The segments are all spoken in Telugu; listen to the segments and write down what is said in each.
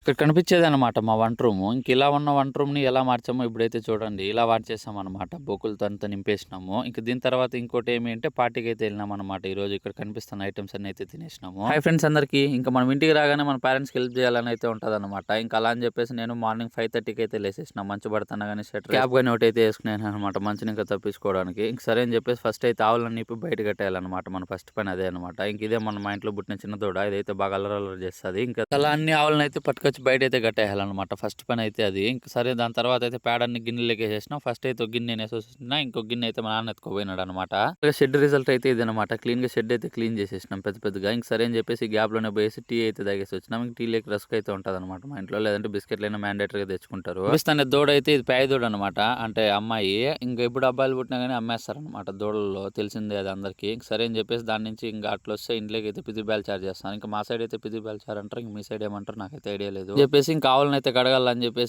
ఇక్కడ కనిపించేదనమాట మా వంట రూము. ఇంక ఇలా ఉన్న వంట రూమ్‌ని ఎలా మార్చామో ఇప్పుడైతే చూడండి. ఇలా మార్చేసామనమాట. బొకులతో అంతా నింపేసినాము. ఇంక దీని తర్వాత ఇంకోటేమి అంటే పార్టీకైతే ఎళ్ళినామనమాట. ఈరోజు ఇక్కడ కనిపిస్తున్న ఐటెమ్స్ అన్నీ అయితే తినేసినాము. హాయ్ ఫ్రెండ్స్ అందరికీ. ఇంక మనం ఇంటికి రాగానే మన పేరెంట్స్‌కి హెల్ప్ చేయాలని అయితే ఉంటదనమాట. ఇంక అలా అని చెప్పేసి నేను మార్నింగ్ 5:30కి అయితే లేసేసిన. మంచు పడతన్నా గాని స్వెటర్ క్యాప్ గాని ఒకటైతే ఏసుకున్నాననమాట మంచుని ఇంకా తప్పించుకోవడానికి. ఇంక సరే అని చెప్పేసి ఫస్ట్ అయితే ఆవులన్నీ ఇప్పి బయట కట్టేయాలనమాట. మన ఫస్ట్ పని అదే అనమాట. ఇంక ఇదే మా ఇంట్లో పుట్టిన చిన్న దూడ. ఇదైతే బాగా అల్లరి చేస్తది. ఇంకా అలా అన్ని ఆవులనైతే పట్టుకొచ్చి బయటైతే కట్టేయాలనమాట. ఫస్ట్ పని అయితే అది. ఇంక సరే దాని తర్వాత అయితే పేడన్ని గిన్నెలోకి ఏసేసినా. ఫస్ట్ అయితే ఒక గిన్నె నేనేసేసిన. ఇంకో గిన్నె అయితే మా నాన్న ఎత్తుకుపోయినాడనమాట. షెడ్ రిజల్ట్ అయితే ఇదనమాట. క్లీన్‌గా షెడ్ అయితే క్లీన్ చేసేసినాం పెద్ద పెద్దగా. ఇంక సరే అని చెప్పేసి గ్యాప్‌లోనే పోయేసి టీ అయితే తాగేసి వచ్చినాం. ఇంక టీ లేక రస్క్ అయితే ఉంటదనమాట మా ఇంట్లో. లేదంటే బిస్కెట్లైనా మ్యాండేటరీగా తెచ్చుకుంటారు. చూపిస్తానే దూడ అయితే ఇది పేయ దూడ అనమాట. అంటే అమ్మాయి. ఇంక ఎప్పుడు అబ్బాయిలు పుట్టినా గాని అమ్మేస్తారనమాట దూడల్లో. తెలిసిందే అది అందరికీ. ఇంక సరే అని చెప్పేసి దాని నుంచి ఇంక అట్లొస్తే ఇంట్లోకి అయితే పితీ బేల్చారు చేస్తాను. ఇంక మా సైడ్ అయితే పితీ బేల్చారు అంటారు. ఇంక మీ సైడ్ ఏమంటారు నాకైతే ఐడియా లేదు. చెప్పేసి ఇంకా ఆవులనైతే కడగాలని చెప్పి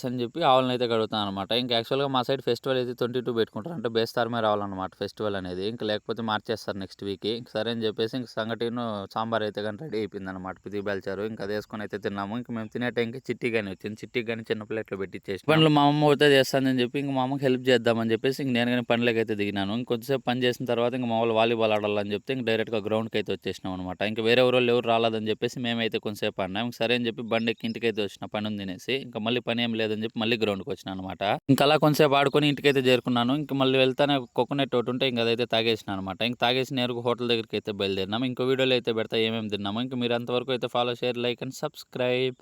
ఆవులనైతే కడుగుతాను అనమాట. ఇంకా యాక్చువల్‌గా మా సైడ్ ఫెస్టివల్ అయితే 22 పెట్టుకుంటారు. అంటే బేస్తారమే రావాలన్నమాట ఫెస్టివల్ అనేది. ఇంక లేకపోతే మార్చేస్తారు నెక్స్ట్ వీక్‌కి. ఇంక సరే అని చెప్పేసి ఇంక సంగటిను సాంబార్ అయితే గాని రెడీ అయిపోయిందనమాట. పితీ బేల్చారు. ఇంక అదేసుకొని అయితే తిన్నాము. ఇంక మేము తినే టైంకి చిట్టి గాని వచ్చింది. చిట్టికి గాని చిన్న ప్లేట్‌లో పెట్టిచ్చేసినాం. పనులు మా అమ్మ అయితే చేస్తానని చెప్పి ఇంక మా అమ్మకి హెల్ప్ చేద్దామని చెప్పేసి ఇంక నేను గాని పనిలోకైతే దిగినాను. ఇంకొద్దిసేపు పని చేసిన తర్వాత ఇంక మా వాళ్ళు వాలీబాల్ ఆడాలని చెప్తే ఇంక డైరెక్ట్‌గా గ్రౌండ్‌కి అయితే వచ్చేసినాం అనమాట. ఇంక వేరే ఊరోళ్ళు ఎవరు రాలేదని చెప్పేసి మేమైతే కొంతసేపు ఆడినాం. ఇంక సరే అని చెప్పి బండెక్కి ఇంటికైతే వచ్చిన పనుంది తినేసి. ఇంక మళ్ళీ పని ఏం లేదని చెప్పి మళ్ళీ గ్రౌండ్‌కి వచ్చినా అనమాట. ఇంక అలా కొంతసేపు ఆడుకొని ఇంటికైతే చేరుకున్నాను. ఇంక మళ్ళీ వెళ్తానే కోకోనట్ ఒకటి ఉంటే ఇంక అదైతే తాగేసినా అనమాట. ఇంక తాగేసి నేరుగా హోటల్ దగ్గరికి అయితే బయలుదేరినాం. ఇంకో వీడియోలో అయితే పెడతా ఏమేమి తిన్నాము. ఇంక మీరు అంతవరకు అయితే follow, share, like and subscribe.